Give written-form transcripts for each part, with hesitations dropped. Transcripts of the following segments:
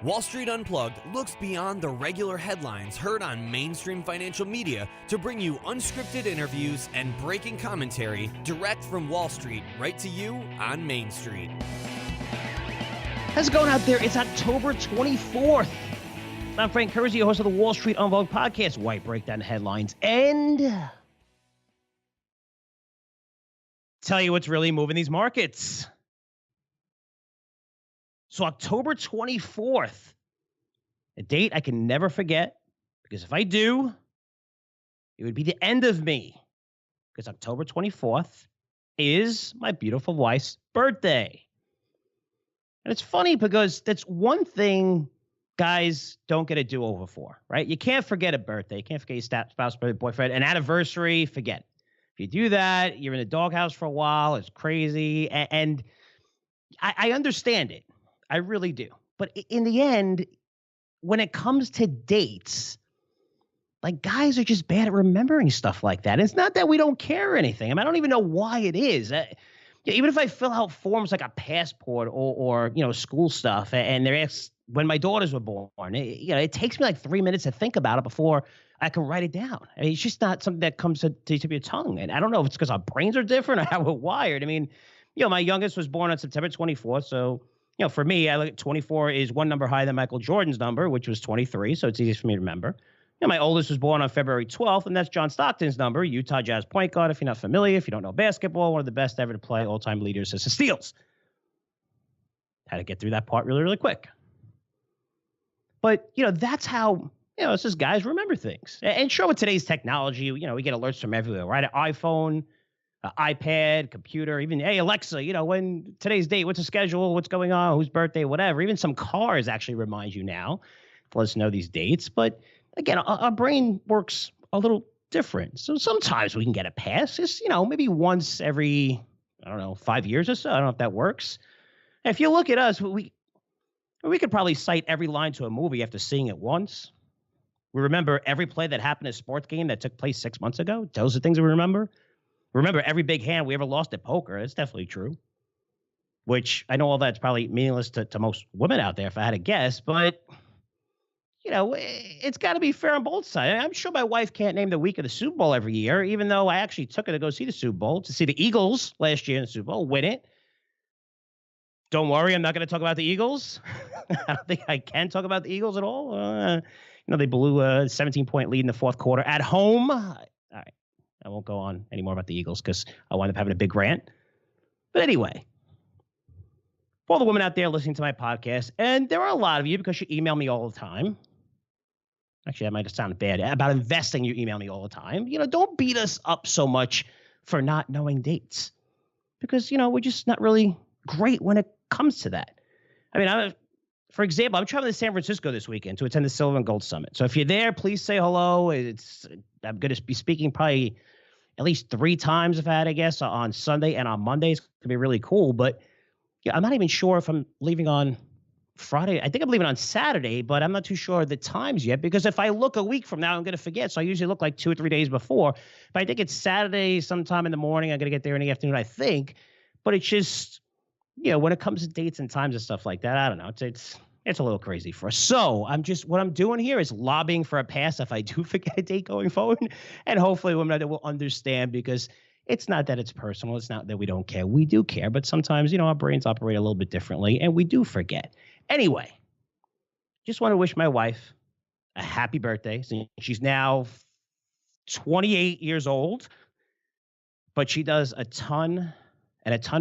Wall Street Unplugged looks beyond the regular headlines heard on mainstream financial media to bring you unscripted interviews and breaking commentary direct from Wall Street right to you on Main Street. How's it going out there? It's October 24th. I'm Frank Curzio, host of the Wall Street Unplugged podcast, White Breakdown Headlines, and tell you what's really moving these markets. So October 24th, a date I can never forget, because if I do, it would be the end of me, because October 24th is my beautiful wife's birthday. And it's funny because that's one thing guys don't get a do-over for, right? You can't forget a birthday. You can't forget your spouse, boyfriend, an anniversary, forget it. If you do that, you're in the doghouse for a while. It's crazy. And I understand it. I really do. But in the end, when it comes to dates, like, guys are just bad at remembering stuff like that. It's not that we don't care or anything. I mean, I don't even know why it is. Even if I fill out forms like a passport or school stuff, and they're asked when my daughters were born, it takes me like 3 minutes to think about it before I can write it down. I mean, it's just not something that comes to the tip of your tongue. And I don't know if it's because our brains are different or how we're wired. I mean, my youngest was born on September 24th, so for me, I look at 24 is one number higher than Michael Jordan's number, which was 23, so it's easy for me to remember. My oldest was born on February 12th, and that's John Stockton's number, Utah Jazz point guard. If you're not familiar, if you don't know basketball, one of the best ever to play, all-time leader, assists and steals. Had to get through that part really, really quick. But, that's how, it's just guys remember things. And sure, with today's technology, we get alerts from everywhere, right? An iPhone, iPad, computer, even, hey, Alexa, when today's date, what's the schedule, what's going on, whose birthday, whatever. Even some cars actually remind you now to let us know these dates. But again, our brain works a little different. So sometimes we can get a pass. Just, maybe once every, 5 years or so. I don't know if that works. And if you look at us, we could probably cite every line to a movie after seeing it once. We remember every play that happened in a sports game that took place 6 months ago. Those are things that we remember. Remember every big hand we ever lost at poker. That's definitely true. Which I know all that's probably meaningless to most women out there, if I had to guess. But, it's got to be fair on both sides. I'm sure my wife can't name the week of the Super Bowl every year, even though I actually took her to go see the Super Bowl, to see the Eagles last year in the Super Bowl, win it. Don't worry, I'm not going to talk about the Eagles. I don't think I can talk about the Eagles at all. They blew a 17-point lead in the fourth quarter at home. All right. I won't go on anymore about the Eagles because I wind up having a big rant. But anyway, for all the women out there listening to my podcast, and there are a lot of you because you email me all the time. Actually, that might have sounded bad. About investing, you email me all the time. Don't beat us up so much for not knowing dates. Because, we're just not really great when it comes to that. I mean, for example, I'm traveling to San Francisco this weekend to attend the Silver and Gold Summit. So if you're there, please say hello. I'm going to be speaking probably at least 3 times, if I had to guess, on Sunday and on Monday. It's going to be really cool. But I'm not even sure if I'm leaving on Friday. I think I'm leaving on Saturday, but I'm not too sure of the times yet. Because if I look a week from now, I'm going to forget. So I usually look like 2 or 3 days before. But I think it's Saturday sometime in the morning. I'm going to get there in the afternoon, I think. But it's just, when it comes to dates and times and stuff like that, I don't know. It's a little crazy for us. So what I'm doing here is lobbying for a pass if I do forget a date going forward. And hopefully women will understand, because it's not that it's personal. It's not that we don't care. We do care. But sometimes, our brains operate a little bit differently and we do forget. Anyway, just want to wish my wife a happy birthday. She's now 28 years old, but she does a ton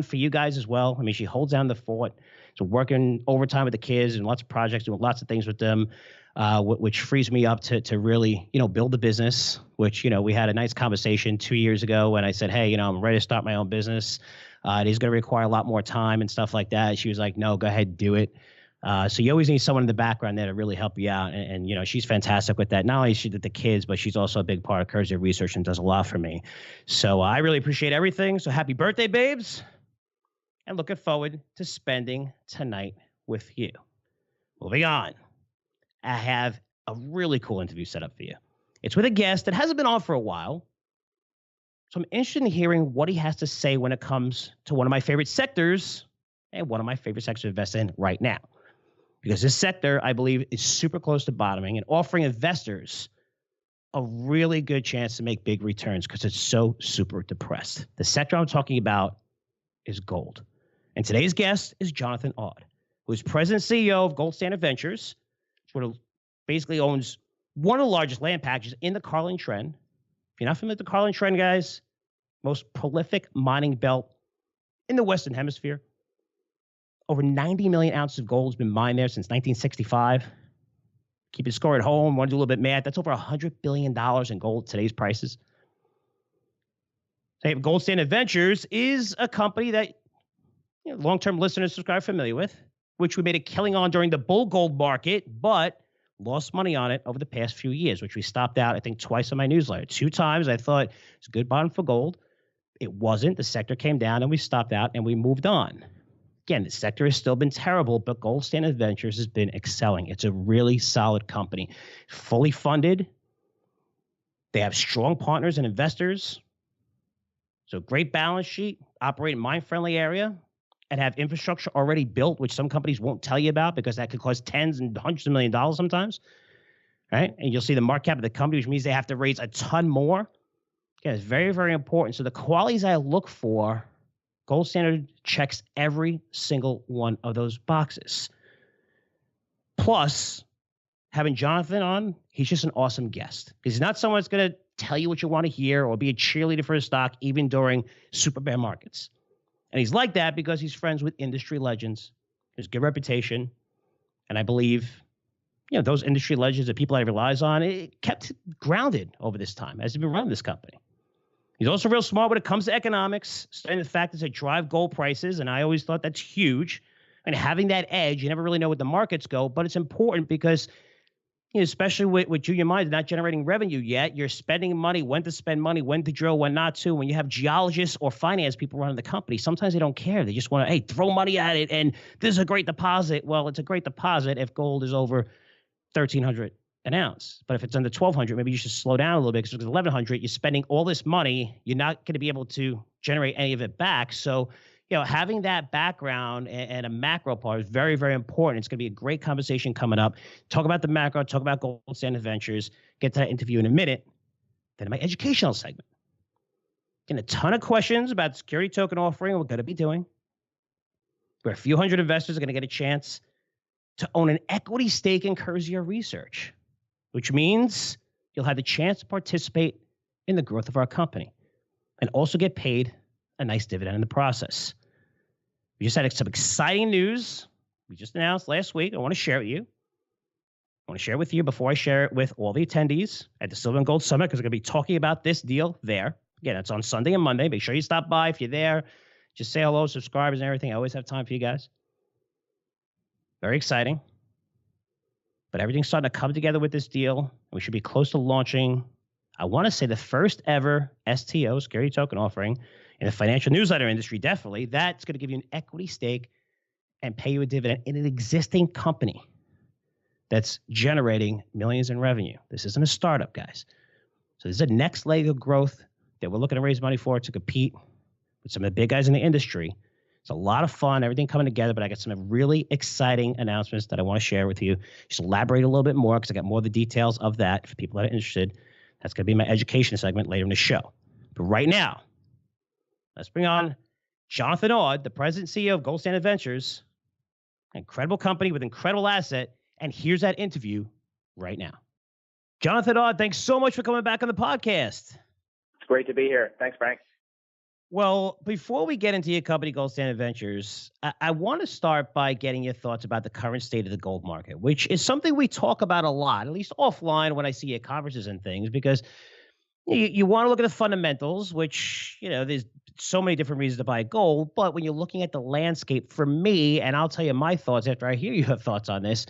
for you guys as well. I mean, she holds down the fort. So working overtime with the kids and lots of projects, doing lots of things with them, which frees me up to really, build the business, which, we had a nice conversation 2 years ago when I said, hey, I'm ready to start my own business. It is going to require a lot more time and stuff like that. She was like, no, go ahead, do it. So you always need someone in the background there to really help you out. And she's fantastic with that. Not only is she did the kids, but she's also a big part of Curzio Research and does a lot for me. So I really appreciate everything. So happy birthday, babes. And looking forward to spending tonight with you. Moving on. I have a really cool interview set up for you. It's with a guest that hasn't been on for a while. So I'm interested in hearing what he has to say when it comes to one of my favorite sectors and one of my favorite sectors to invest in right now. because this sector, I believe, is super close to bottoming and offering investors a really good chance to make big returns because it's so super depressed. The sector I'm talking about is gold. And today's guest is Jonathan Awde, who is president and CEO of Gold Standard Ventures, which basically owns one of the largest land packages in the Carlin Trend. If you're not familiar with the Carlin Trend, guys, most prolific mining belt in the Western Hemisphere. Over 90 million ounces of gold has been mined there since 1965. Keep it score at home. Want to do a little bit math? That's over $100 billion in gold at today's prices. Gold Standard Ventures is a company that long-term listeners are familiar with, which we made a killing on during the bull gold market, but lost money on it over the past few years, which we stopped out, I think, twice on my newsletter. 2 times I thought it's a good bottom for gold. It wasn't. The sector came down and we stopped out and we moved on. Again, the sector has still been terrible, but Gold Standard Ventures has been excelling. It's a really solid company, fully funded. They have strong partners and investors. So great balance sheet, operate in mine-friendly area, and have infrastructure already built, which some companies won't tell you about because that could cost tens and hundreds of millions of dollars sometimes, right? And you'll see the market cap of the company, which means they have to raise a ton more. Yeah, it's very, very important. So the qualities I look for, Gold Standard checks every single one of those boxes. Plus, having Jonathan on, he's just an awesome guest. He's not someone that's going to tell you what you want to hear or be a cheerleader for a stock, even during super bear markets. And he's like that because he's friends with industry legends. There's good reputation. And I believe, those industry legends that people that he relies on, it kept grounded over this time as he's been running this company. He's also real smart when it comes to economics, studying the factors that drive gold prices. And I always thought that's huge. And having that edge, you never really know where the markets go, but it's important because, especially with junior mines not generating revenue yet, you're spending money, when to spend money, when to drill, when not to. When you have geologists or finance people running the company, sometimes they don't care. They just want to, throw money at it. And this is a great deposit. Well, it's a great deposit if gold is over $1,300 an ounce. But if it's under $1,200, maybe you should slow down a little bit because it's $1,100. You're spending all this money. You're not going to be able to generate any of it back. So, having that background and a macro part is very, very important. It's going to be a great conversation coming up. Talk about the macro, talk about Gold Standard Ventures, get to that interview in a minute. Then my educational segment. Getting a ton of questions about the security token offering we're going to be doing. Where a few hundred investors are going to get a chance to own an equity stake in Curzio Research, which means you'll have the chance to participate in the growth of our company and also get paid a nice dividend in the process. We just had some exciting news we just announced last week. I want to share it with you. I want to share it with you before I share it with all the attendees at the Silver and Gold Summit because we're going to be talking about this deal there. Again, it's on Sunday and Monday. Make sure you stop by. If you're there, just say hello, subscribers and everything. I always have time for you guys. Very exciting. But everything's starting to come together with this deal. We should be close to launching, I want to say, the first ever STO, security token offering, in the financial newsletter industry, definitely. That's going to give you an equity stake and pay you a dividend in an existing company that's generating millions in revenue. This isn't a startup, guys. So this is a next leg of growth that we're looking to raise money for to compete with some of the big guys in the industry. It's a lot of fun, everything coming together, but I got some really exciting announcements that I want to share with you. Just elaborate a little bit more because I got more of the details of that for people that are interested. That's going to be my education segment later in the show. But right now, let's bring on Jonathan Awde, the president and CEO of Gold Standard Ventures, an incredible company with incredible asset. And here's that interview right now. Jonathan Awde, thanks so much for coming back on the podcast. It's great to be here. Thanks, Frank. Well, before we get into your company, Gold Standard Ventures, I want to start by getting your thoughts about the current state of the gold market, which is something we talk about a lot, at least offline when I see you at conferences and things, because you want to look at the fundamentals, which, there's so many different reasons to buy gold. But when you're looking at the landscape, for me, and I'll tell you my thoughts after I hear you have thoughts on this,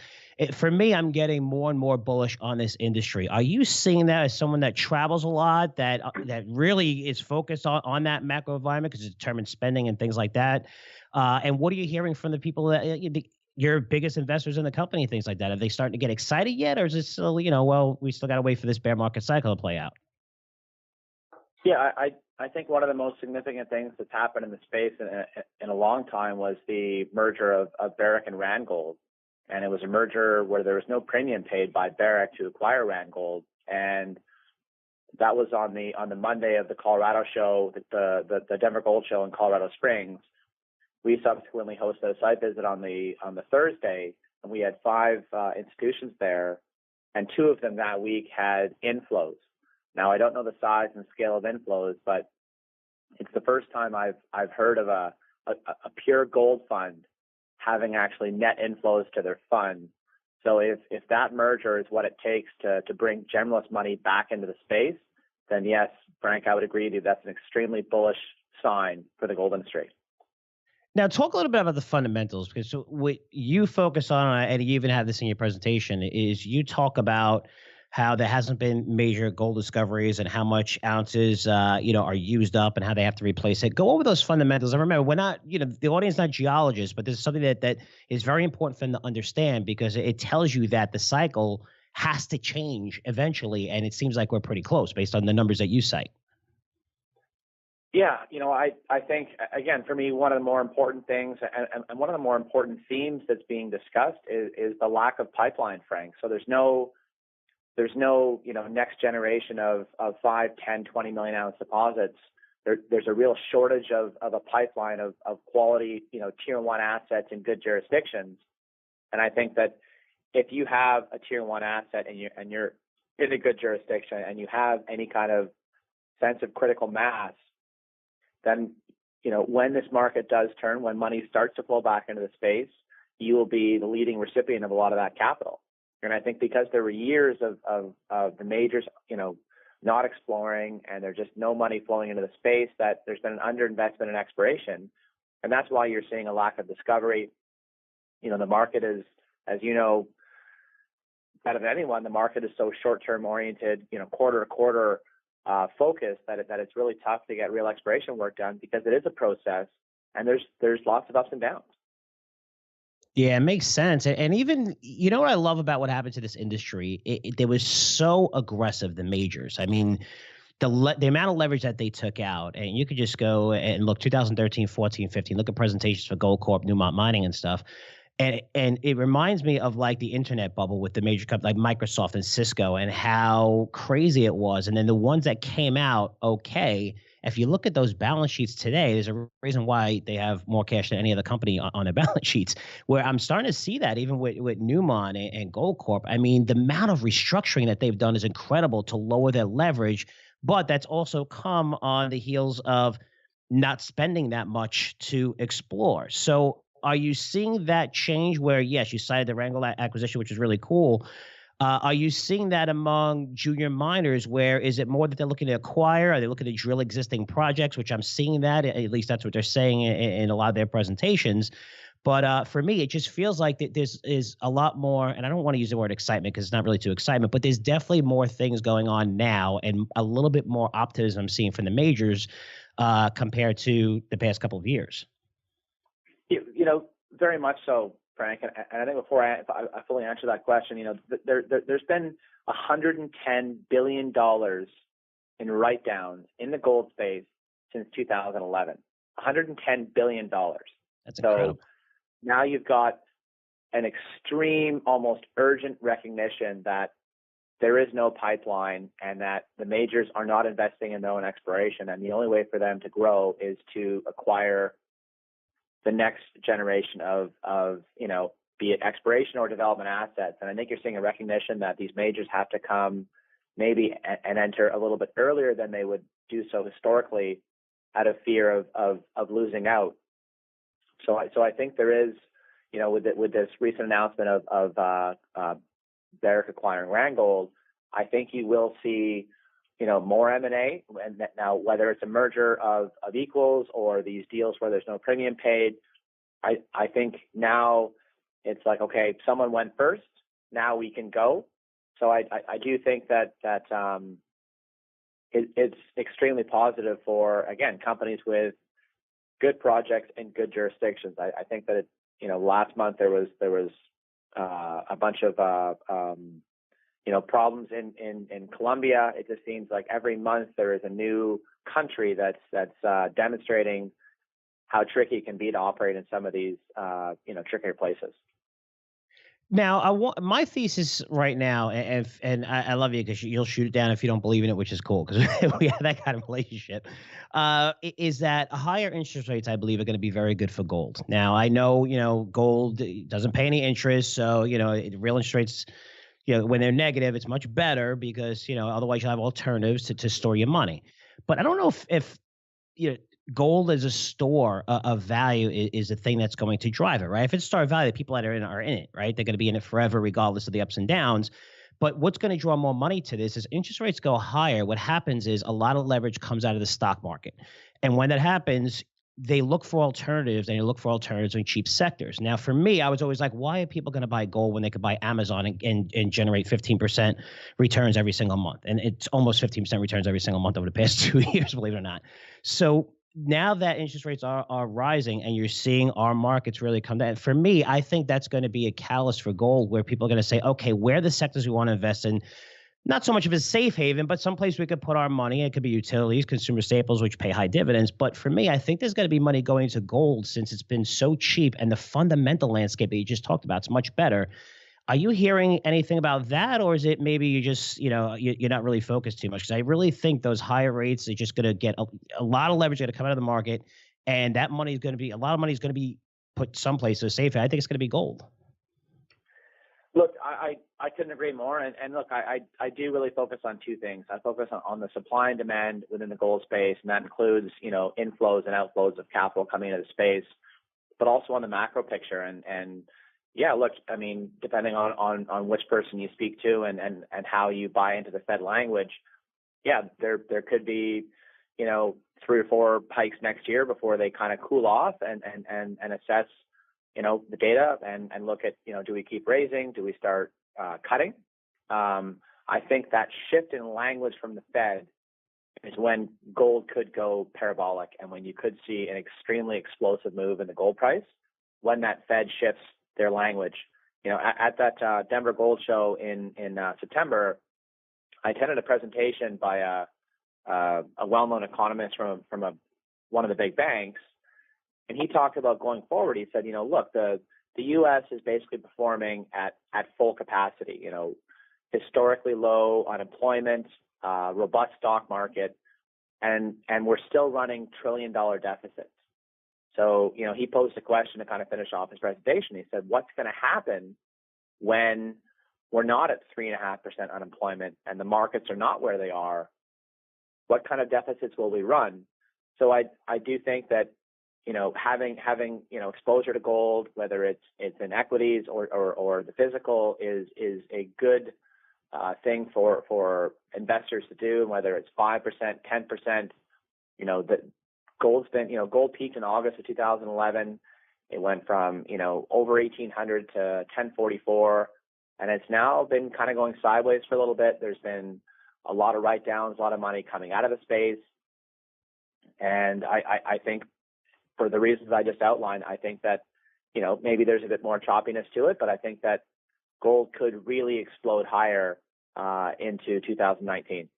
for me, I'm getting more and more bullish on this industry. Are you seeing that as someone that travels a lot, that really is focused on that macro environment because it determines spending and things like that? And what are you hearing from the people that your biggest investors in the company and things like that? Are they starting to get excited yet? Or is it still, we still got to wait for this bear market cycle to play out? Yeah, I think one of the most significant things that's happened in the space in a long time was the merger of Barrick and Randgold. and it was a merger where there was no premium paid by Barrick to acquire Randgold, and that was on the Monday of the Colorado show, the Denver Gold Show in Colorado Springs. We subsequently hosted a site visit on the Thursday, and we had 5 institutions there, and 2 of them that week had inflows. Now, I don't know the size and scale of inflows, but it's the first time I've heard of a pure gold fund having actually net inflows to their fund. So if that merger is what it takes to bring generalist money back into the space, then yes, Frank, I would agree with you. That's an extremely bullish sign for the gold industry. Now, talk a little bit about the fundamentals, because what you focus on, and you even have this in your presentation, is you talk about how there hasn't been major gold discoveries and how much ounces, are used up and how they have to replace it. Go over those fundamentals. And remember, we're not, the audience is not geologists, but this is something that is very important for them to understand, because it tells you that the cycle has to change eventually. And it seems like we're pretty close based on the numbers that you cite. Yeah, I think, again, for me, one of the more important things and one of the more important themes that's being discussed is the lack of pipeline, Frank. So there's no next generation of 5, 10, 20 million ounce deposits. There's a real shortage of a pipeline of quality, tier 1 assets in good jurisdictions. And I think that if you have a tier 1 asset and you're in a good jurisdiction and you have any kind of sense of critical mass, then, when this market does turn, when money starts to flow back into the space, you will be the leading recipient of a lot of that capital. And I think because there were years of the majors, not exploring, and there's just no money flowing into the space, that there's been an underinvestment in exploration. And that's why you're seeing a lack of discovery. The market is, as you know, better than anyone, the market is so short-term oriented, quarter to quarter focused that it's really tough to get real exploration work done, because it is a process and there's lots of ups and downs. Yeah, it makes sense. And even, what I love about what happened to this industry, they was so aggressive, the majors. I mean, the amount of leverage that they took out, and you could just go and look 2013, 14, 15, look at presentations for Goldcorp, Newmont Mining and stuff. And it reminds me of like the internet bubble with the major companies like Microsoft and Cisco, and how crazy it was. And then the ones that came out okay, if you look at those balance sheets today, there's a reason why they have more cash than any other company on their balance sheets, where I'm starting to see that even with Newmont and Goldcorp. I mean, the amount of restructuring that they've done is incredible to lower their leverage, but that's also come on the heels of not spending that much to explore. So are you seeing that change where, yes, you cited the Randgold acquisition, which is really cool. Are you seeing that among junior miners, where is it more that they're looking to acquire? Are they looking to drill existing projects, which I'm seeing that, at least that's what they're saying in a lot of their presentations. But for me, it just feels like that is a lot more, and I don't want to use the word excitement because it's not really too excitement, but there's definitely more things going on now and a little bit more optimism I'm seeing from the majors compared to the past couple of years. Very much so, Frank. And I think before I fully answer that question, there's been $110 billion in write-downs in the gold space since 2011. $110 billion. That's incredible. So now you've got an extreme, almost urgent recognition that there is no pipeline and that the majors are not investing in their own exploration. And the only way for them to grow is to acquire the next generation of be it exploration or development assets. And I think you're seeing a recognition that these majors have to come maybe and enter a little bit earlier than they would do so historically, out of fear of losing out. So I think there is, with this recent announcement of Barrick acquiring Randgold, I think you will see more M&A, and now whether it's a merger of equals or these deals where there's no premium paid, I think now it's like, okay, someone went first, now we can go. So I do think that it's extremely positive for, again, companies with good projects in good jurisdictions. I think that last month there was a bunch of problems in Colombia. It just seems like every month there is a new country that's demonstrating how tricky it can be to operate in some of these trickier places. Now, my thesis right now, and I love you because you'll shoot it down if you don't believe in it, which is cool because we have that kind of relationship. Is that higher interest rates? I believe are going to be very good for gold. Now, I know gold doesn't pay any interest, so real interest rates. When they're negative, it's much better because otherwise you'll have alternatives to store your money. But I don't know if you know, gold as a store of value is the thing that's going to drive it, right? If it's store of value, the people that are in it, right? They're going to be in it forever, regardless of the ups and downs. But what's going to draw more money to this is interest rates go higher. What happens is a lot of leverage comes out of the stock market. And when that happens, they look for alternatives and they look for alternatives in cheap sectors. Now, for me, I was always like, why are people going to buy gold when they could buy Amazon and generate 15% returns every single month? And it's almost 15% returns every single month over the past 2 years, believe it or not. So now that interest rates are rising and you're seeing our markets really come down, for me, I think that's going to be a catalyst for gold where people are going to say, okay, where are the sectors we want to invest in? Not so much of a safe haven, but someplace we could put our money. It could be utilities, consumer staples, which pay high dividends. But for me, I think there's going to be money going to gold since it's been so cheap and the fundamental landscape that you just talked about is much better. Are you hearing anything about that, or is it maybe you just, you're not really focused too much? Because I really think those higher rates are just going to get a lot of leverage going to come out of the market, and that money is going to be a lot of money is going to be put someplace so safe. I think it's going to be gold. Look, I couldn't agree more. And look, I do really focus on two things. I focus on the supply and demand within the gold space, and that includes, inflows and outflows of capital coming into the space, but also on the macro picture. And yeah, look, I mean, depending on which person you speak to and how you buy into the Fed language, yeah, there could be, 3 or 4 hikes next year before they kind of cool off and assess, the data and look at, do we keep raising? Do we start cutting? I think that shift in language from the Fed is when gold could go parabolic and when you could see an extremely explosive move in the gold price when that Fed shifts their language. At that Denver Gold Show in September, I attended a presentation by a well-known economist from one of the big banks, and he talked about going forward. He said, look, the U.S. is basically performing at full capacity. Historically low unemployment, robust stock market, and we're still running $1 trillion deficits. So, he posed a question to kind of finish off his presentation. He said, what's going to happen when we're not at 3.5% unemployment and the markets are not where they are? What kind of deficits will we run? So I do think that, having exposure to gold, whether it's in equities or the physical, is a good thing for investors to do, whether it's 5%, 10%. That gold's been, gold peaked in August of 2011. It went from, over 1,800 to 1044, and it's now been kind of going sideways for a little bit. There's been a lot of write-downs, a lot of money coming out of the space. And I think for the reasons I just outlined, I think that, maybe there's a bit more choppiness to it, but I think that gold could really explode higher into 2019.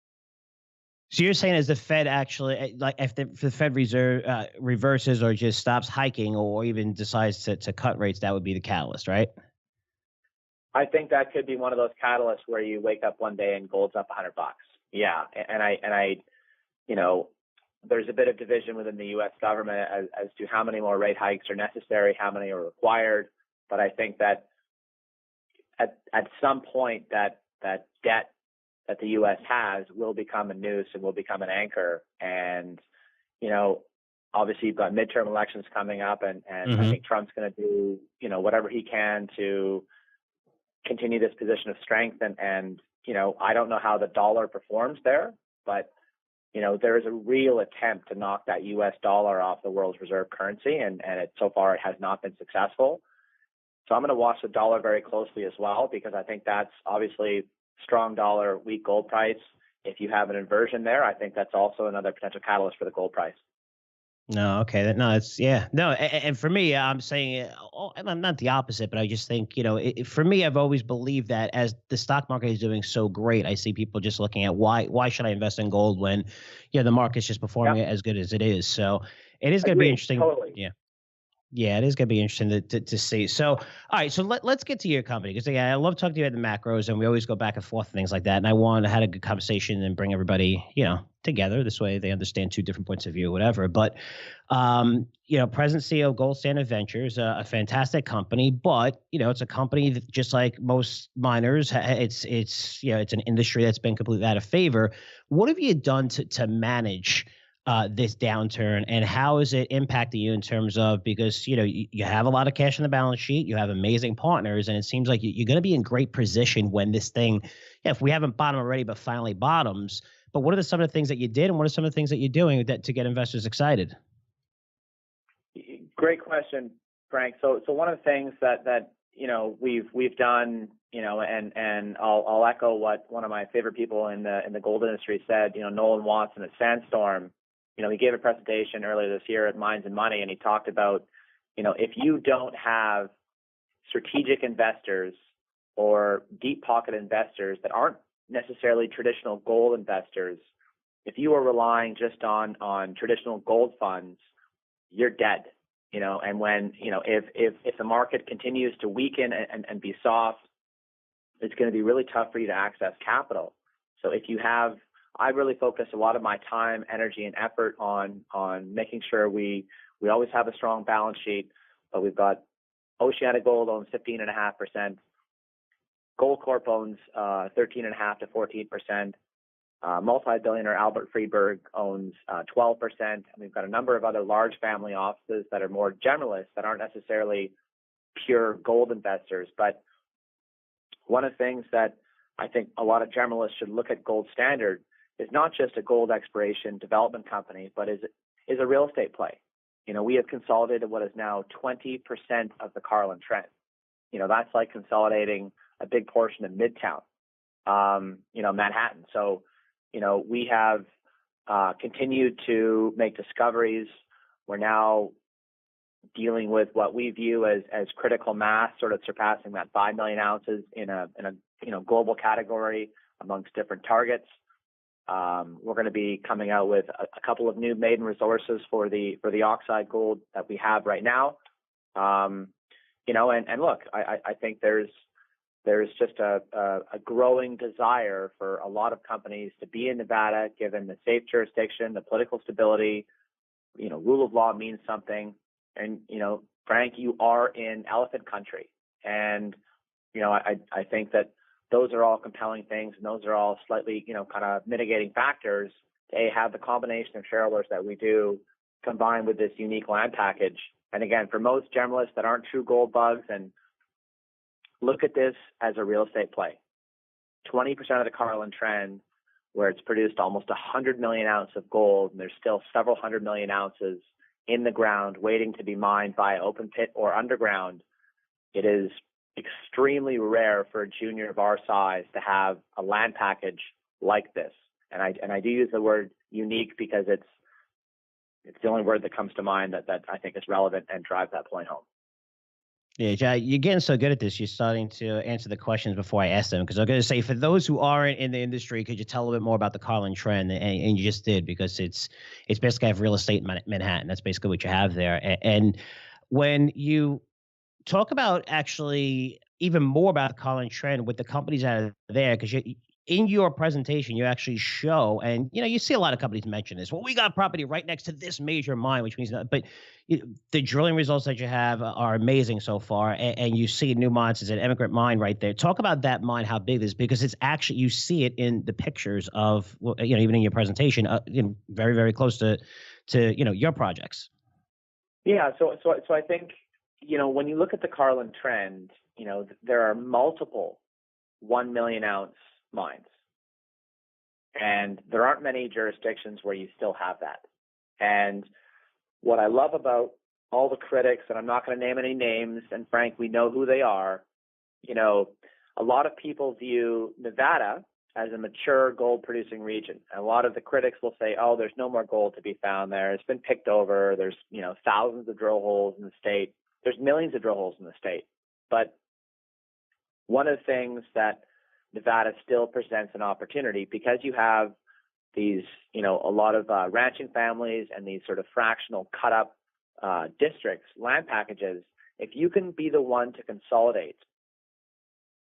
So you're saying as the Fed actually, like if the Fed reverses or just stops hiking or even decides to cut rates, that would be the catalyst, right? I think that could be one of those catalysts where you wake up one day and gold's up $100. Yeah, and I, there's a bit of division within the U.S. government as to how many more rate hikes are necessary, how many are required. But I think that at some point that debt that the U.S. has will become a noose and will become an anchor. And, obviously you've got midterm elections coming up and I think Trump's going to do, whatever he can to continue this position of strength. And I don't know how the dollar performs there, but, there is a real attempt to knock that U.S. dollar off the world's reserve currency. And so far it has not been successful. So I'm going to watch the dollar very closely as well, because I think that's obviously strong dollar, weak gold price. If you have an inversion there, I think that's also another potential catalyst for the gold price. No, okay. No, and for me, I'm saying, and I'm not the opposite, but I just think, for me, I've always believed that as the stock market is doing so great, I see people just looking at why should I invest in gold when, the market's just performing as good as it is. So it is going to be interesting. Totally. Yeah. Yeah, it is going to be interesting to see. So, all right, so let's get to your company because I love talking to you about the macros, and we always go back and forth and things like that. And I had a good conversation and bring everybody, together. This way, they understand two different points of view, whatever. But, President CEO of Gold Standard Ventures, a fantastic company, but it's a company that just like most miners, it's an industry that's been completely out of favor. What have you done to manage this downturn, and how is it impacting you in terms of, because you have a lot of cash on the balance sheet, you have amazing partners, and it seems like you're going to be in great position when this thing, if we haven't bottomed already, but finally bottoms. But what are some of the things that you did, and what are some of the things that you're doing to get investors excited? Great question, Frank. So one of the things that we've done, and I'll echo what one of my favorite people in the gold industry said. Nolan Watson at Sandstorm. He gave a presentation earlier this year at Mines and Money, and he talked about, if you don't have strategic investors or deep pocket investors that aren't necessarily traditional gold investors, if you are relying just on traditional gold funds, you're dead. And when, if the market continues to weaken and be soft, it's going to be really tough for you to access capital. So I really focus a lot of my time, energy, and effort on making sure we always have a strong balance sheet, but we've got Oceana Gold owns 15.5%, Gold Corp owns 13.5 to 14%, multi-billionaire Albert Friedberg owns 12%, and we've got a number of other large family offices that are more generalists that aren't necessarily pure gold investors. But one of the things that I think a lot of generalists should look at Gold Standard is not just a gold exploration development company, but is a real estate play. We have consolidated what is now 20% of the Carlin Trend. That's like consolidating a big portion of Midtown, Manhattan. So, we have continued to make discoveries. We're now dealing with what we view as critical mass, sort of surpassing that 5 million ounces in a global category amongst different targets. We're going to be coming out with a couple of new maiden resources for the oxide gold that we have right now. And look, I think there's just a growing desire for a lot of companies to be in Nevada, given the safe jurisdiction, the political stability. Rule of law means something. And, Frank, you are in elephant country. And, I think that those are all compelling things, and those are all slightly, kind of mitigating factors to have the combination of shareholders that we do combined with this unique land package. And again, for most generalists that aren't true gold bugs, and look at this as a real estate play. 20% of the Carlin Trend, where it's produced almost 100 million ounces of gold, and there's still several 100 million ounces in the ground waiting to be mined via open pit or underground. It is extremely rare for a junior of our size to have a land package like this. And I do use the word unique because it's the only word that comes to mind that I think is relevant and drives that point home. Yeah, Jai, you're getting so good at this. You're starting to answer the questions before I ask them. Because I'm going to say, for those who aren't in the industry, could you tell a little bit more about the Carlin Trend? And you just did, because it's basically have real estate in Manhattan. That's basically what you have there. And when you talk about actually even more about the Carlin Trend with the companies that are there, because in your presentation, you actually show, and you see a lot of companies mention this. Well, we got property right next to this major mine, which means that. But the drilling results that you have are amazing so far, and you see Newmont's is an Emigrant mine right there. Talk about that mine, how big it is, because it's actually, you see it in the pictures of, even in your presentation, very, very close to your projects. Yeah, so I think when you look at the Carlin Trend, there are multiple 1 million ounce mines. And there aren't many jurisdictions where you still have that. And what I love about all the critics, and I'm not going to name any names, and Frank, we know who they are, a lot of people view Nevada as a mature gold producing region. And a lot of the critics will say, oh, there's no more gold to be found there. It's been picked over. There's, thousands of drill holes in the state. There's millions of drill holes in the state. But one of the things that Nevada still presents an opportunity, because you have these, a lot of ranching families and these sort of fractional cut up districts, land packages, if you can be the one to consolidate,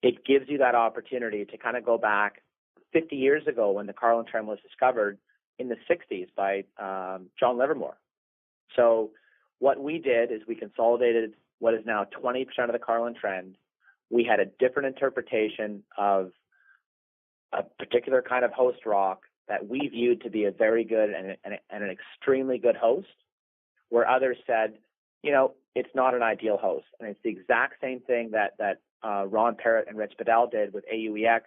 it gives you that opportunity to kind of go back 50 years ago when the Carlin Trend was discovered in the 60s by John Livermore. So what we did is we consolidated what is now 20% of the Carlin Trend. We had a different interpretation of a particular kind of host rock that we viewed to be a very good and an extremely good host, where others said, it's not an ideal host. And it's the exact same thing that Ron Parrott and Rich Bedell did with AUEX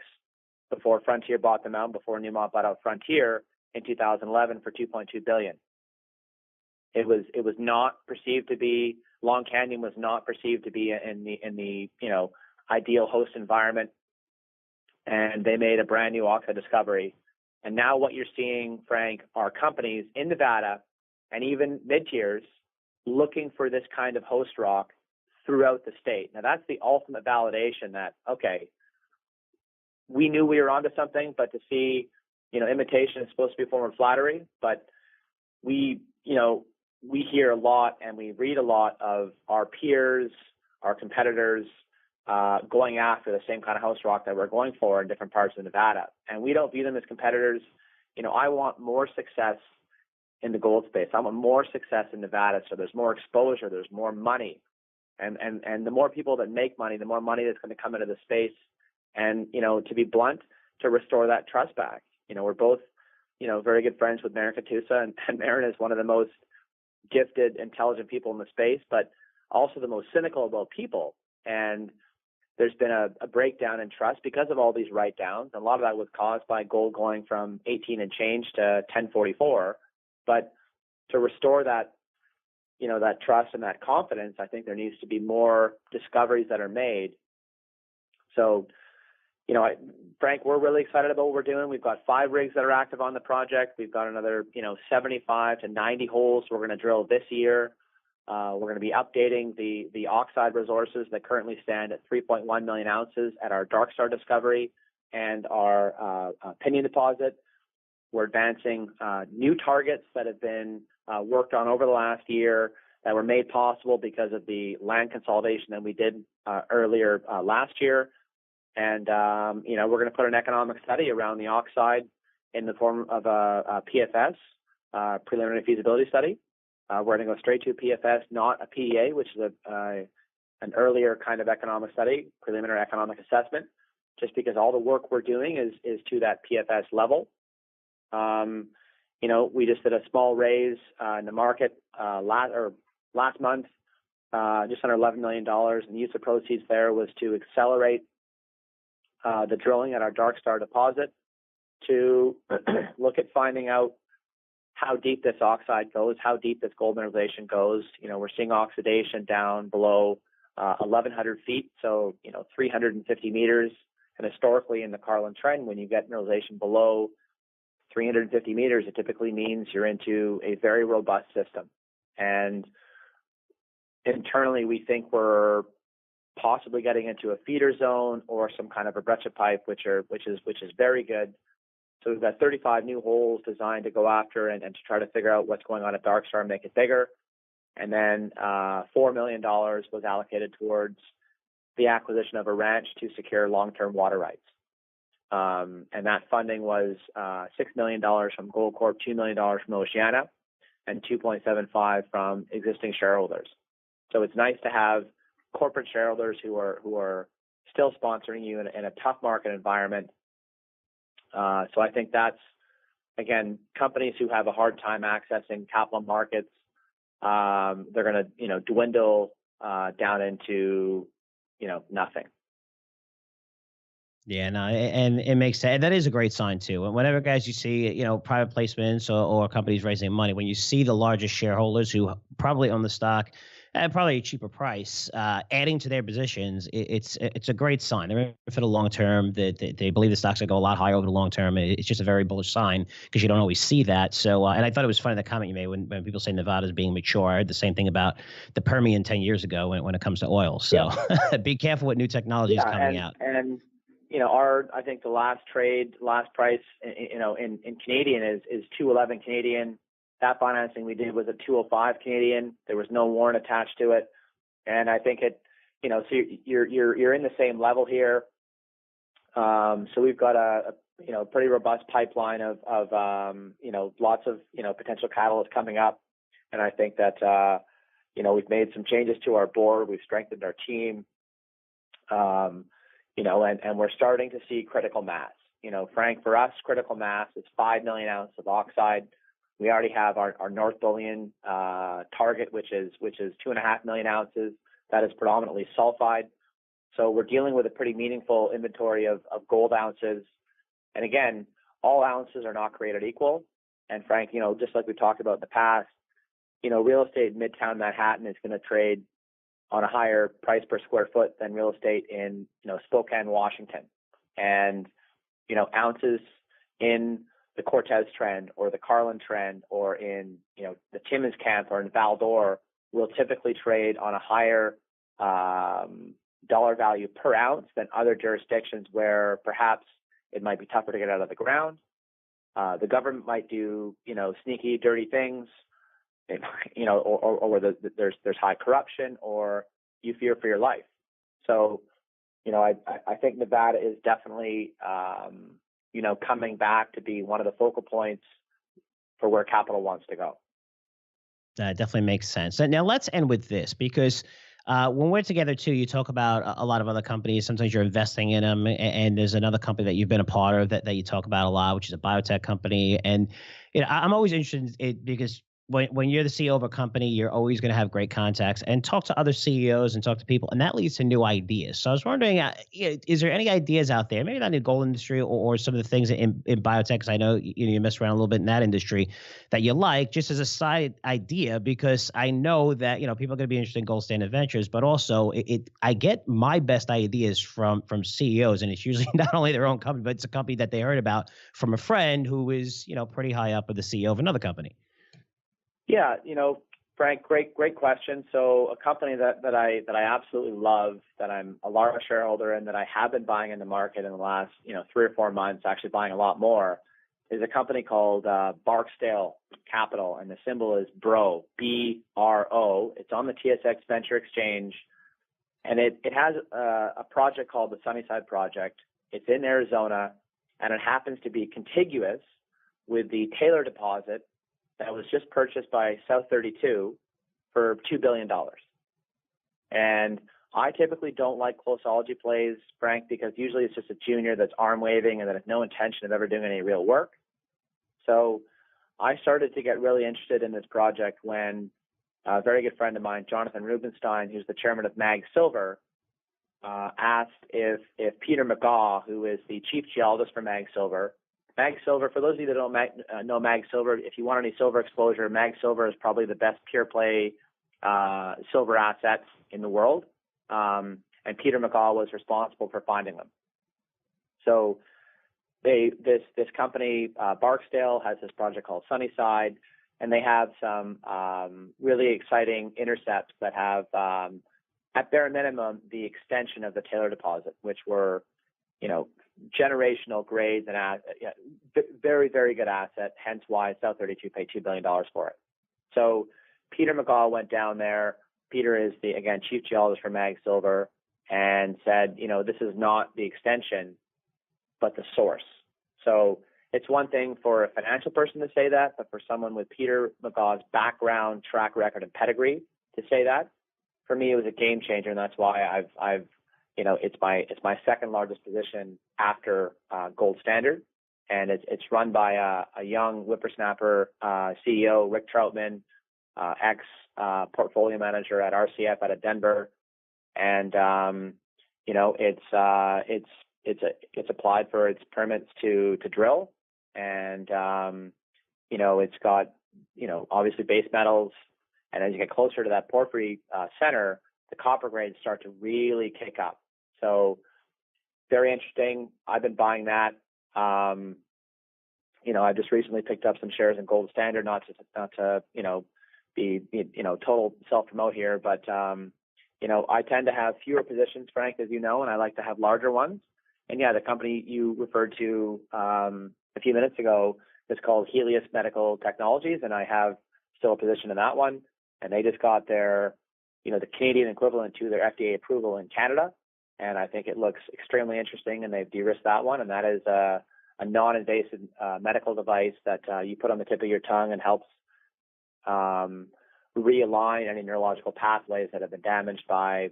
before Frontier bought them out, before Newmont bought out Frontier in 2011 for $2.2 billion. It was not perceived to be, Long Canyon was not perceived to be in the ideal host environment, and they made a brand new oxide discovery. And now what you're seeing, Frank, are companies in Nevada and even mid-tiers looking for this kind of host rock throughout the state. Now that's the ultimate validation that, okay, we knew we were onto something, but to see, imitation is supposed to be a form of flattery, but we hear a lot and we read a lot of our peers, our competitors, going after the same kind of host rock that we're going for in different parts of Nevada. And we don't view them as competitors. I want more success in the gold space. I want more success in Nevada. So there's more exposure, there's more money. And the more people that make money, the more money that's going to come into the space. And, to be blunt, to restore that trust back. We're both, very good friends with Marin Katusa, and Marin is one of the most gifted, intelligent people in the space, but also the most cynical about people. And there's been a breakdown in trust because of all these write-downs. A lot of that was caused by gold going from 18 and change to 1044. But to restore that, that trust and that confidence, I think there needs to be more discoveries that are made. So, Frank, we're really excited about what we're doing. We've got 5 rigs that are active on the project. We've got another, 75 to 90 holes we're going to drill this year. We're going to be updating the oxide resources that currently stand at 3.1 million ounces at our Dark Star discovery and our Pinion deposit. We're advancing new targets that have been worked on over the last year that were made possible because of the land consolidation that we did earlier last year. And, we're going to put an economic study around the oxide in the form of a PFS, preliminary feasibility study. We're going to go straight to a PFS, not a PEA, which is an earlier kind of economic study, preliminary economic assessment, just because all the work we're doing is to that PFS level. We just did a small raise in the market last month, just under $11 million. And the use of proceeds there was to accelerate the drilling at our Dark Star deposit, to look at finding out how deep this oxide goes, how deep this gold mineralization goes. We're seeing oxidation down below 1,100 feet, so 350 meters. And historically in the Carlin Trend, when you get mineralization below 350 meters, it typically means you're into a very robust system. And internally, we think we're possibly getting into a feeder zone or some kind of a breccia pipe, which is very good. So we've got 35 new holes designed to go after and to try to figure out what's going on at Dark Star and make it bigger. And then $4 million was allocated towards the acquisition of a ranch to secure long-term water rights. And that funding was $6 million from Goldcorp, $2 million from Oceana, and $2.75 from existing shareholders. So it's nice to have corporate shareholders who are still sponsoring you in a tough market environment. So I think that's, again, companies who have a hard time accessing capital markets, they're going to, dwindle down into, nothing. Yeah, no, and it makes sense. And that is a great sign too. And whenever, guys, you see, private placements or companies raising money, when you see the largest shareholders who probably own the stock at probably a cheaper price, adding to their positions, it's a great sign. They're in for the long term. They believe the stocks will go a lot higher over the long term. It's just a very bullish sign because you don't always see that. So, and I thought it was funny, the comment you made when people say Nevada is being mature. I heard the same thing about the Permian 10 years ago when it comes to oil. So be careful what new technology is coming out. And I think the last price, in Canadian is 211 Canadian. That financing we did was at 205 Canadian. There was no warrant attached to it, and I think it, so you're in the same level here. So we've got a pretty robust pipeline of lots of potential catalysts coming up, and I think that we've made some changes to our board. We've strengthened our team, and we're starting to see critical mass. Frank, for us, critical mass is 5 million ounces of oxide. We already have our North Bullion target, which is 2.5 million ounces. That is predominantly sulfide. So we're dealing with a pretty meaningful inventory of gold ounces. And again, all ounces are not created equal. And Frank, just like we talked about in the past, real estate in Midtown Manhattan is going to trade on a higher price per square foot than real estate in, Spokane, Washington. And, ounces in the Cortez Trend or the Carlin Trend or in, the Timmins Camp or in Val-d'Or will typically trade on a higher dollar value per ounce than other jurisdictions where perhaps it might be tougher to get out of the ground. The government might do, sneaky, dirty things, or where there's high corruption, or you fear for your life. So, I think Nevada is definitely, coming back to be one of the focal points for where capital wants to go. That definitely makes sense. And now let's end with this, because when we're together too, you talk about a lot of other companies. Sometimes you're investing in them, and there's another company that you've been a part of that you talk about a lot, which is a biotech company. And I'm always interested in it because when you're the CEO of a company, you're always going to have great contacts and talk to other CEOs and talk to people, and that leads to new ideas. So I was wondering, is there any ideas out there, maybe not in the gold industry or some of the things in biotech, because I know you mess around a little bit in that industry, that you like, just as a side idea, because I know that people are going to be interested in Gold Standard Ventures, but also I get my best ideas from CEOs, and it's usually not only their own company, but it's a company that they heard about from a friend who is pretty high up with the CEO of another company. Yeah, Frank, great question. So a company that I absolutely love, that I'm a large shareholder in, that I have been buying in the market in the last 3 or 4 months, actually buying a lot more, is a company called Barksdale Capital, and the symbol is BRO, BRO. It's on the TSX Venture Exchange, and it has a project called the Sunnyside Project. It's in Arizona, and it happens to be contiguous with the Taylor deposit that was just purchased by South 32 for $2 billion. And I typically don't like closeology plays, Frank, because usually it's just a junior that's arm waving and that has no intention of ever doing any real work. So I started to get really interested in this project when a very good friend of mine, Jonathan Rubinstein, who's the chairman of Mag Silver, asked if Peter McGaw, who is the chief geologist for Mag Silver, for those of you that don't know Mag Silver, if you want any silver exposure, Mag Silver is probably the best pure play silver assets in the world. And Peter McGaw was responsible for finding them. So this company, Barksdale, has this project called Sunnyside, and they have some really exciting intercepts that have, at bare minimum, the extension of the Taylor deposit, which were, generational grades and very, very good asset, hence why South 32 paid $2 billion for it. So Peter McGaw went down there. Peter is the, again, chief geologist for Mag Silver, and said, this is not the extension, but the source. So it's one thing for a financial person to say that, but for someone with Peter McGaw's background, track record, and pedigree to say that, for me, it was a game changer, and that's why I've it's my second largest position after Gold Standard, and it's run by a young whippersnapper CEO, Rick Troutman, ex portfolio manager at RCF out of Denver, and it's applied for its permits to drill, and it's got obviously base metals, and as you get closer to that porphyry center, the copper grades start to really kick up. So very interesting. I've been buying that. I just recently picked up some shares in Gold Standard, not to be total self-promote here, but I tend to have fewer positions, Frank, as you know, and I like to have larger ones. And yeah, the company you referred to a few minutes ago that's called Helios Medical Technologies, and I have still a position in that one. And they just got their, the Canadian equivalent to their FDA approval in Canada. And I think it looks extremely interesting, and they've de-risked that one. And that is a non-invasive medical device that you put on the tip of your tongue and helps realign any neurological pathways that have been damaged by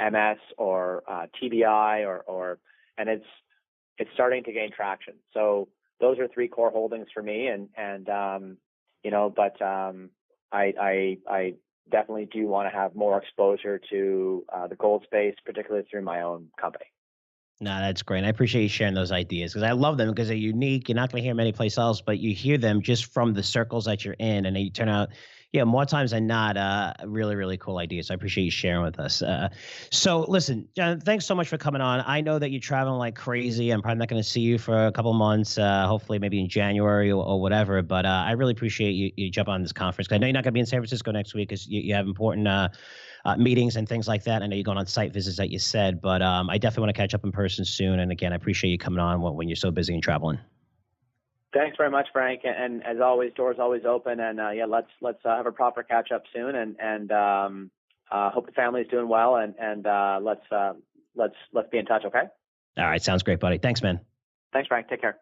MS or TBI, and it's starting to gain traction. So those are three core holdings for me, I definitely do want to have more exposure to the gold space, particularly through my own company. No, that's great. I appreciate you sharing those ideas because I love them because they're unique. You're not going to hear them anyplace else, but you hear them just from the circles that you're in, and they turn out, more times than not, really, really cool ideas. So I appreciate you sharing with us. So listen, John, thanks so much for coming on. I know that you're traveling like crazy. I'm probably not going to see you for a couple of months, hopefully maybe in January or whatever, but I really appreciate you jump on this conference. 'Cause I know you're not going to be in San Francisco next week because you have important meetings and things like that. I know you're going on site visits that you said, but I definitely want to catch up in person soon. And again, I appreciate you coming on when you're so busy and traveling. Thanks very much, Frank. And as always, doors always open. And let's have a proper catch up soon. And hope the family's doing well. And let's be in touch. Okay. All right. Sounds great, buddy. Thanks, man. Thanks, Frank. Take care.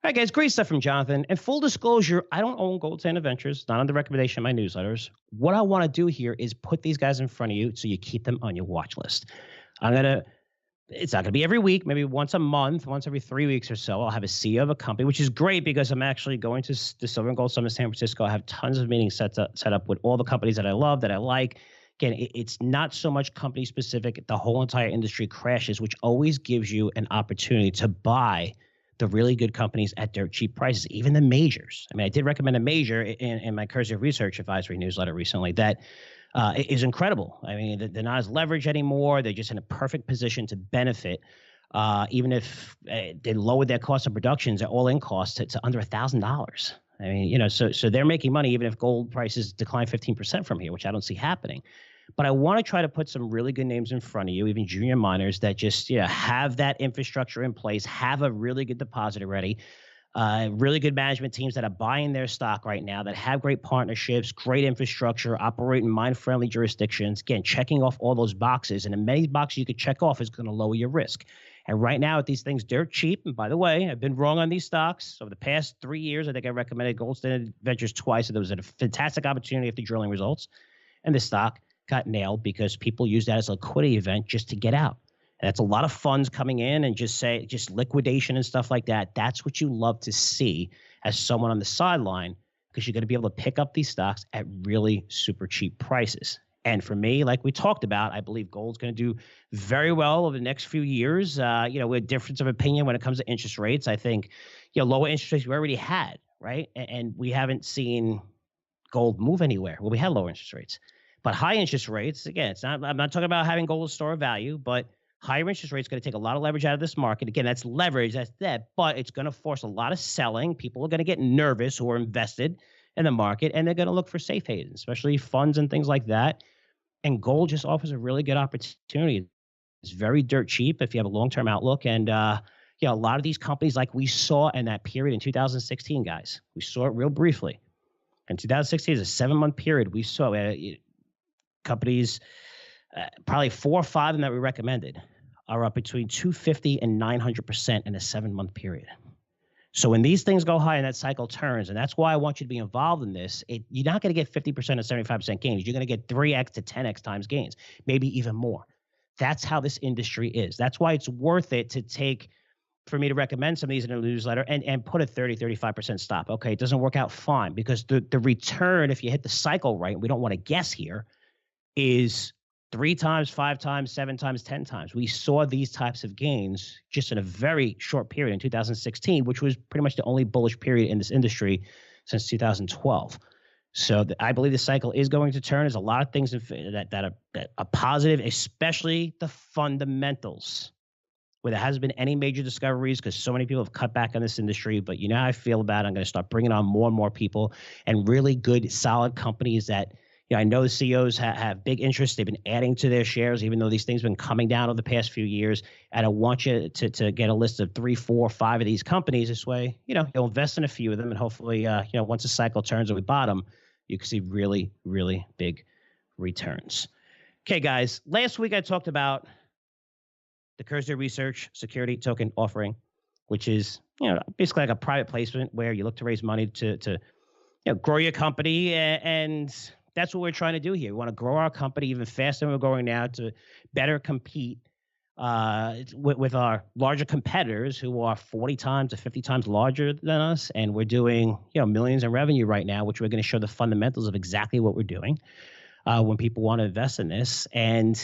All right, guys, great stuff from Jonathan. And full disclosure, I don't own Gold Standard Ventures, not on the recommendation of my newsletters. What I want to do here is put these guys in front of you so you keep them on your watch list. It's not going to be every week, maybe once a month, once every 3 weeks or so. I'll have a CEO of a company, which is great because I'm actually going to the Silver and Gold Summit San Francisco. I have tons of meetings set up with all the companies that I love, that I like. Again, it's not so much company specific. The whole entire industry crashes, which always gives you an opportunity to buy the really good companies at dirt cheap prices, even the majors. I mean, I did recommend a major in my Curzio Research advisory newsletter recently that is incredible. I mean, they're not as leveraged anymore. They're just in a perfect position to benefit, even if they lowered their cost of productions, their all-in costs to under $1,000. I mean, so they're making money even if gold prices decline 15% from here, which I don't see happening. But I want to try to put some really good names in front of you, even junior miners that just have that infrastructure in place, have a really good deposit already, really good management teams that are buying their stock right now, that have great partnerships, great infrastructure, operate in mine-friendly jurisdictions. Again, checking off all those boxes. And the many boxes you could check off is going to lower your risk. And right now, at these things, they're cheap. And by the way, I've been wrong on these stocks. Over the past 3 years, I think I recommended Gold Standard Ventures twice. And there was a fantastic opportunity after drilling results. And the stock got nailed because people use that as a liquidity event just to get out. And that's a lot of funds coming in and just liquidation and stuff like that. That's what you love to see as someone on the sideline, because you're going to be able to pick up these stocks at really super cheap prices. And for me, like we talked about, I believe gold's going to do very well over the next few years. With difference of opinion when it comes to interest rates. I think, lower interest rates we already had, right? And we haven't seen gold move anywhere. Well, we had lower interest rates. But high interest rates, again, I'm not talking about having gold as a store of value, but higher interest rates going to take a lot of leverage out of this market. Again, that's leverage, that's that, but it's going to force a lot of selling. People are going to get nervous who are invested in the market, and they're going to look for safe havens, especially funds and things like that. And gold just offers a really good opportunity. It's very dirt cheap if you have a long-term outlook. And, a lot of these companies, like we saw in that period in 2016, guys, we saw it real briefly. In 2016 is a 7-month period. We saw companies, probably 4 or 5 of them that we recommended, are up between 250 and 900% in a 7-month period. So when these things go high and that cycle turns, and that's why I want you to be involved in this, you're not going to get 50% or 75% gains. You're going to get 3x to 10x times gains, maybe even more. That's how this industry is. That's why it's worth it for me to recommend some of these in a newsletter and put a 30, 35% stop. Okay, it doesn't work out fine because the return, if you hit the cycle right, we don't want to guess here, is 3 times, 5 times, 7 times, 10 times. We saw these types of gains just in a very short period in 2016, which was pretty much the only bullish period in this industry since 2012. So I believe the cycle is going to turn. There's a lot of things that are positive, especially the fundamentals, where there hasn't been any major discoveries because so many people have cut back on this industry. But you know how I feel about it. I'm going to start bringing on more and more people and really good, solid companies that I know the CEOs have big interest. They've been adding to their shares, even though these things have been coming down over the past few years. And I want you to get a list of 3, 4, 5 of these companies. This way, you'll invest in a few of them, and hopefully, once the cycle turns and we bottom, you can see really, really big returns. Okay, guys. Last week I talked about the Curzio Research security token offering, which is basically like a private placement where you look to raise money to grow your company, and that's what we're trying to do here. We want to grow our company even faster than we're growing now to better compete with our larger competitors who are 40 times to 50 times larger than us. And we're doing millions in revenue right now, which we're going to show the fundamentals of exactly what we're doing when people want to invest in this. And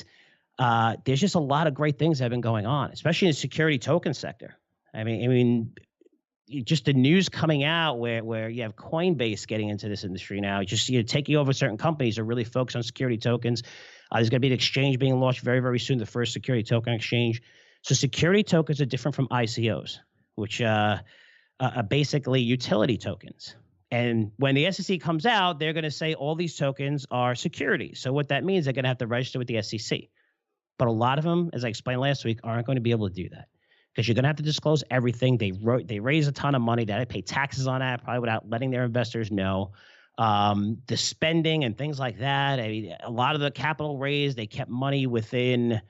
there's just a lot of great things that have been going on, especially in the security token sector. I mean, just the news coming out where you have Coinbase getting into this industry now, just taking over certain companies are really focused on security tokens. There's going to be an exchange being launched very, very soon, the first security token exchange. So security tokens are different from ICOs, which are basically utility tokens. And when the SEC comes out, they're going to say all these tokens are securities. So what that means, they're going to have to register with the SEC. But a lot of them, as I explained last week, aren't going to be able to do that, because you're going to have to disclose everything. They raise a ton of money. They pay taxes on that, probably without letting their investors know. The spending and things like that. I mean, a lot of the capital raised, they kept money within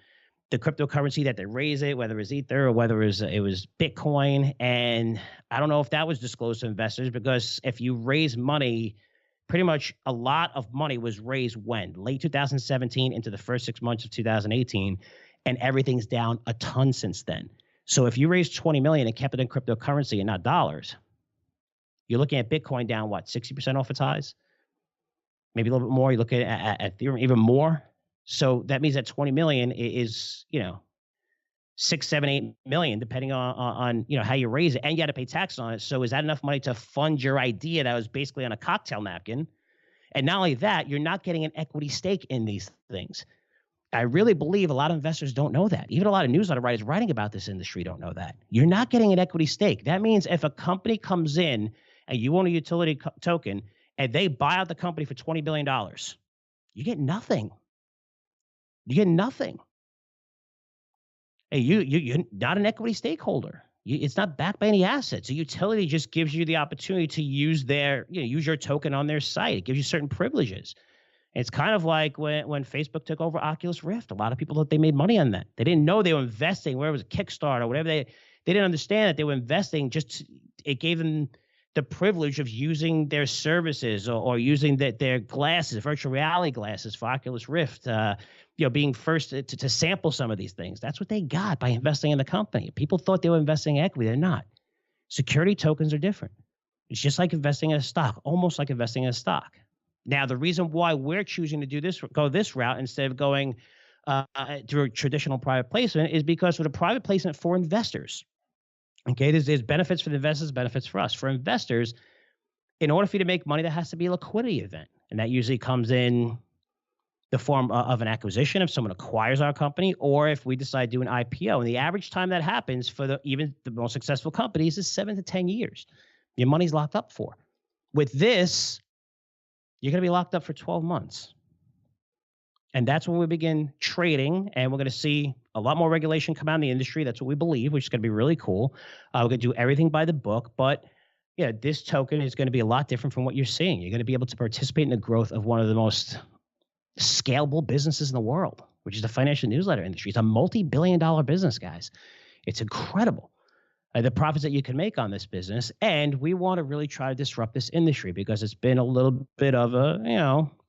the cryptocurrency that they raise it, whether it was Ether or whether it was Bitcoin. And I don't know if that was disclosed to investors, because if you raise money, pretty much a lot of money was raised when? Late 2017 into the first 6 months of 2018, and everything's down a ton since then. So if you raised $20 million and kept it in cryptocurrency and not dollars, you're looking at Bitcoin down, 60% off its highs? Maybe a little bit more. You're looking at Ethereum even more. So that means that 20 million is, 6, 7, 8 million, depending on how you raise it, and you got to pay tax on it. So is that enough money to fund your idea that was basically on a cocktail napkin? And not only that, you're not getting an equity stake in these things. I really believe a lot of investors don't know that. Even a lot of newsletter writers writing about this industry don't know that. You're not getting an equity stake. That means if a company comes in and you own a utility token and they buy out the company for $20 billion, you get nothing. You get nothing. Hey, you're not an equity stakeholder. It's not backed by any assets. A utility just gives you the opportunity to use use your token on their site. It gives you certain privileges. It's kind of like when Facebook took over Oculus Rift. A lot of people thought they made money on that. They didn't know they were investing, where it was a Kickstarter or whatever. They didn't understand that they were investing. It gave them the privilege of using their services or using their glasses, virtual reality glasses for Oculus Rift, being first to sample some of these things. That's what they got by investing in the company. People thought they were investing in equity. They're not. Security tokens are different. It's just like investing in a stock, almost like investing in a stock. Now, the reason why we're choosing to go this route instead of going through a traditional private placement is because with a private placement for investors, okay, there's benefits for the investors, benefits for us. For investors, in order for you to make money, there has to be a liquidity event. And that usually comes in the form of an acquisition, if someone acquires our company, or if we decide to do an IPO. And the average time that happens for even the most successful companies is 7 to 10 years. Your money's locked up for. With this, you're going to be locked up for 12 months. And that's when we begin trading, and we're going to see a lot more regulation come out in the industry. That's what we believe, which is going to be really cool. We're going to do everything by the book, but this token is going to be a lot different from what you're seeing. You're going to be able to participate in the growth of one of the most scalable businesses in the world, which is the financial newsletter industry. It's a multi-billion-dollar business, guys. It's incredible. The profits that you can make on this business. And we want to really try to disrupt this industry because it's been a little bit of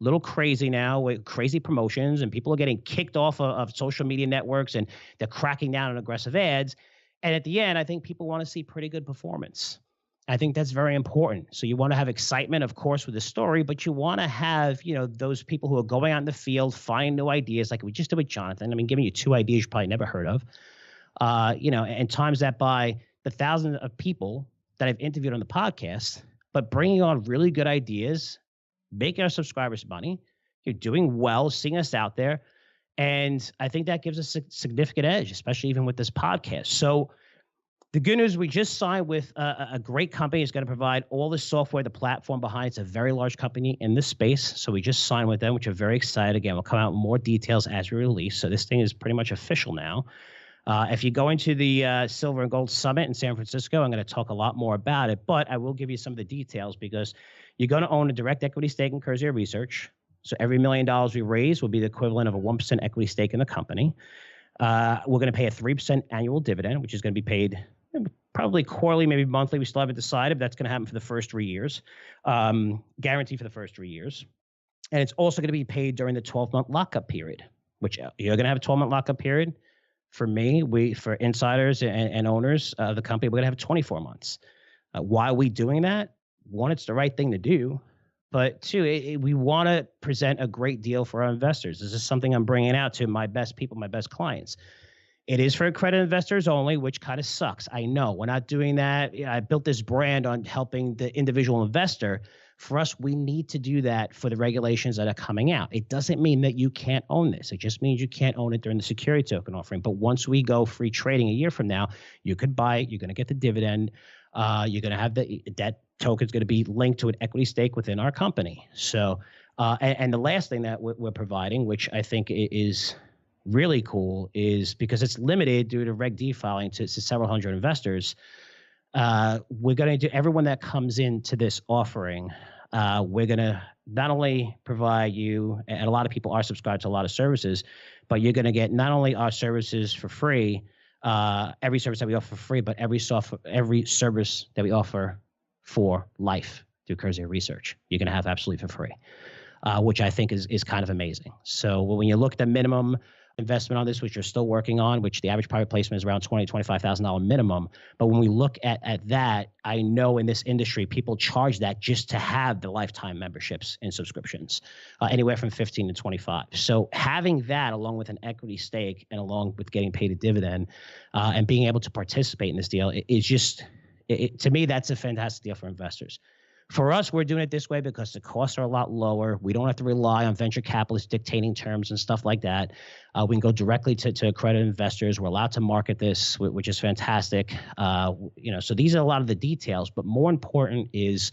little crazy now with crazy promotions, and people are getting kicked off of social media networks, and they're cracking down on aggressive ads. And at the end, I think people want to see pretty good performance. I think that's very important. So you want to have excitement, of course, with the story, but you want to have, those people who are going out in the field, find new ideas like we just did with Jonathan. I mean, giving you 2 ideas you probably never heard of, and times that by the thousands of people that I've interviewed on the podcast, but bringing on really good ideas, making our subscribers money. You're doing well, seeing us out there. And I think that gives us a significant edge, especially even with this podcast. So The good news, we just signed with a great company. It's going to provide all the software, the platform behind. It's a very large company in this space. So we just signed with them, which are very excited. Again, we'll come out with more details as we release. So this thing is pretty much official now. If you go into the Silver and Gold Summit in San Francisco, I'm going to talk a lot more about it, but I will give you some of the details because you're going to own a direct equity stake in Curzio Research. So every $1 million we raise will be the equivalent of a 1% equity stake in the company. We're going to pay a 3% annual dividend, which is going to be paid probably quarterly, maybe monthly. We still haven't decided if that's going to happen for the first 3 years, guaranteed for the first 3 years. And it's also going to be paid during the 12-month lockup period, which you're going to have a 12-month lockup period. For me, for insiders and owners of the company, we're going to have 24 months. Why are we doing that? One, it's the right thing to do. But two, we want to present a great deal for our investors. This is something I'm bringing out to my best people, my best clients. It is for accredited investors only, which kind of sucks. I know we're not doing that. I built this brand on helping the individual investor. For us, we need to do that for the regulations that are coming out. It doesn't mean that you can't own this. It just means you can't own it during the security token offering. But once we go free trading a year from now, you could buy it. You're going to get the dividend. You're going to have that token's going to be linked to an equity stake within our company. So, and the last thing that we're providing, which I think is really cool, is because it's limited due to Reg D filing to several hundred investors. We're going to do everyone that comes into this offering. We're going to not only provide you, and a lot of people are subscribed to a lot of services, but you're going to get not only our services for free, every service that we offer for free, but every service that we offer for life through Curzio Research, you're going to have absolutely for free, which I think is kind of amazing. So when you look at the minimum investment on this, which you're still working on, which the average private placement is around $25,000 minimum. But when we look at that, I know in this industry, people charge that just to have the lifetime memberships and subscriptions, anywhere from 15 to 25. So having that along with an equity stake and along with getting paid a dividend and being able to participate in this deal is just, to me, that's a fantastic deal for investors. For us, we're doing it this way because the costs are a lot lower. We don't have to rely on venture capitalists dictating terms and stuff like that. We can go directly to accredited investors. We're allowed to market this, which is fantastic. So these are a lot of the details, but more important is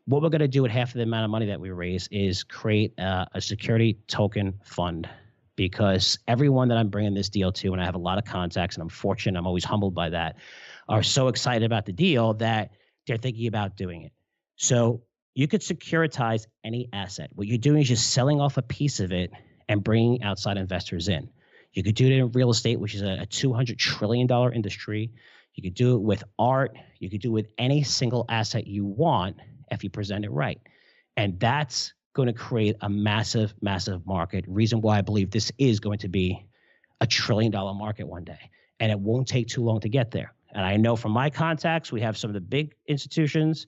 what we're going to do with half of the amount of money that we raise is create a security token fund, because everyone that I'm bringing this deal to, and I have a lot of contacts, and I'm fortunate, I'm always humbled by that, are so excited about the deal that they're thinking about doing it. So you could securitize any asset. What you're doing is just selling off a piece of it and bringing outside investors in. You could do it in real estate, which is a $200 trillion industry. You could do it with art. You could do it with any single asset you want if you present it right. And that's going to create a massive, massive market. Reason why I believe this is going to be a $1 trillion market one day. And it won't take too long to get there. And I know from my contacts, we have some of the big institutions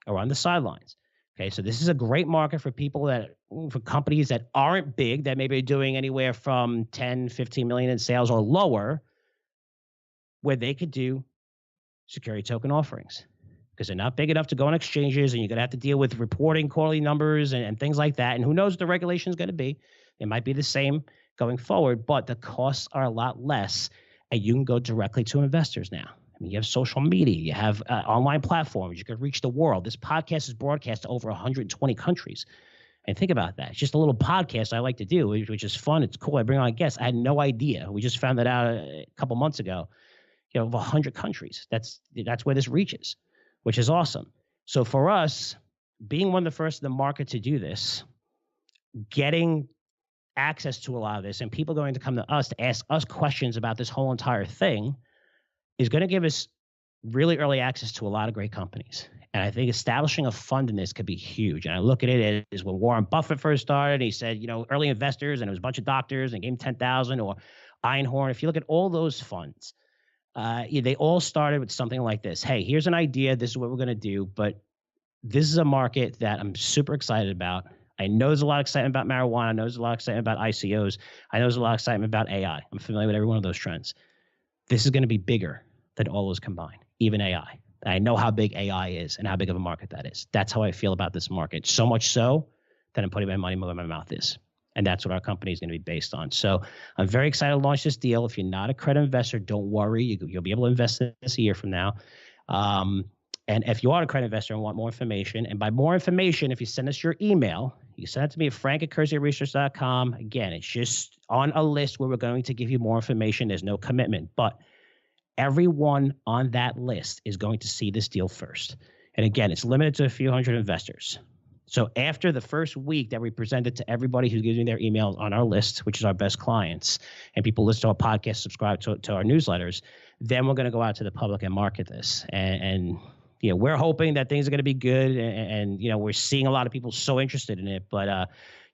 are on the sidelines. Okay, so this is a great market for for companies that aren't big, that maybe are doing anywhere from 10, 15 million in sales or lower, where they could do security token offerings because they're not big enough to go on exchanges, and you're going to have to deal with reporting quarterly numbers and things like that. And who knows what the regulation is going to be. It might be the same going forward, but the costs are a lot less, and you can go directly to investors now. I mean, you have social media, you have online platforms, you can reach the world. This podcast is broadcast to over 120 countries. And think about that. It's just a little podcast I like to do, which is fun. It's cool. I bring on guests. I had no idea. We just found that out a couple months ago. Over 100 countries. That's where this reaches, which is awesome. So for us, being one of the first in the market to do this, getting access to a lot of this, and people going to come to us to ask us questions about this whole entire thing, is going to give us really early access to a lot of great companies. And I think establishing a fund in this could be huge. And I look at it as when Warren Buffett first started, he said, early investors, and it was a bunch of doctors and gave him 10,000, or Einhorn. If you look at all those funds, they all started with something like this. Hey, here's an idea. This is what we're going to do. But this is a market that I'm super excited about. I know there's a lot of excitement about marijuana. I know there's a lot of excitement about ICOs. I know there's a lot of excitement about AI. I'm familiar with every one of those trends. This is going to be bigger than all those combined, even AI. I know how big AI is and how big of a market that is. That's how I feel about this market. So much so that I'm putting my money where my mouth is. And that's what our company is going to be based on. So I'm very excited to launch this deal. If you're not a credit investor, don't worry. You'll be able to invest in this a year from now. And if you are a credit investor and want more information, and by more information, if you send us your email, you send it to me at frank@curzioresearch.com. Again, it's just on a list where we're going to give you more information. There's no commitment, but everyone on that list is going to see this deal first. And again, it's limited to a few hundred investors. So after the first week that we present it to everybody who gives me their emails on our list, which is our best clients, and people listen to our podcast, subscribe to our newsletters, then we're going to go out to the public and market this. And you know, we're hoping that things are going to be good, and you know, we're seeing a lot of people so interested in it. But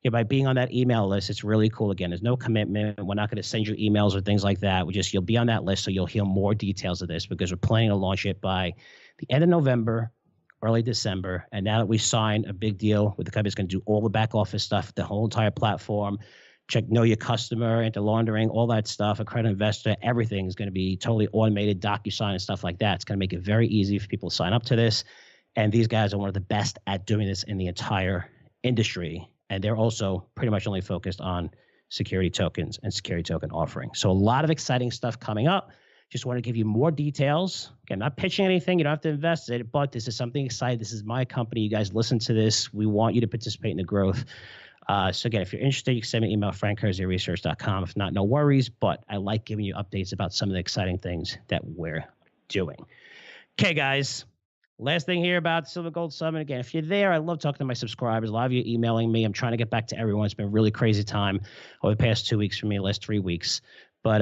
you know, by being on that email list, it's really cool. Again, there's no commitment. We're not going to send you emails or things like that. You'll be on that list, so you'll hear more details of this because we're planning to launch it by the end of November, early December. And now that we signed a big deal with the company, it's going to do all the back office stuff, the whole entire platform. Check know your customer, anti-laundering, all that stuff, a credit investor, everything is going to be totally automated, DocuSign and stuff like that. It's going to make it very easy for people to sign up to this. And these guys are one of the best at doing this in the entire industry. And they're also pretty much only focused on security tokens and security token offering. So a lot of exciting stuff coming up. Just want to give you more details. Again, not pitching anything. You don't have to invest in it, but this is something exciting. This is my company. You guys listen to this. We want you to participate in the growth. So again, if you're interested, you can send me an email, frank@curzioresearch.com. If not, no worries. But I like giving you updates about some of the exciting things that we're doing. Okay, guys. Last thing here about Silver Gold Summit. Again, if you're there, I love talking to my subscribers. A lot of you emailing me. I'm trying to get back to everyone. It's been a really crazy time over the past 2 weeks for me, the last 3 weeks. But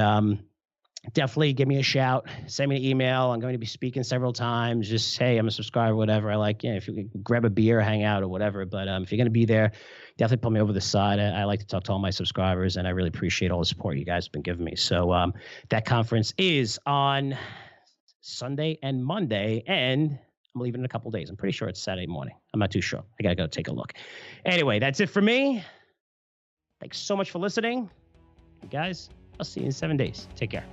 definitely give me a shout. Send me an email. I'm going to be speaking several times. Just, hey, I'm a subscriber, whatever. I like, if you can grab a beer, hang out or whatever. But if you're going to be there, definitely put me over the side. I like to talk to all my subscribers, and I really appreciate all the support you guys have been giving me. So that conference is on Sunday and Monday, and I'm leaving in a couple of days. I'm pretty sure it's Saturday morning. I'm not too sure. I got to go take a look. Anyway, that's it for me. Thanks so much for listening. You guys, I'll see you in 7 days. Take care.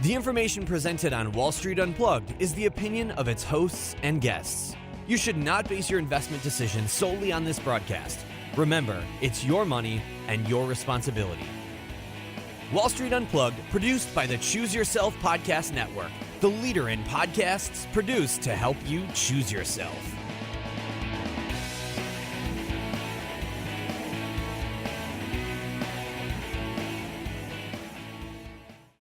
The information presented on Wall Street Unplugged is the opinion of its hosts and guests. You should not base your investment decisions solely on this broadcast. Remember, it's your money and your responsibility. Wall Street Unplugged, produced by the Choose Yourself Podcast Network, the leader in podcasts produced to help you choose yourself.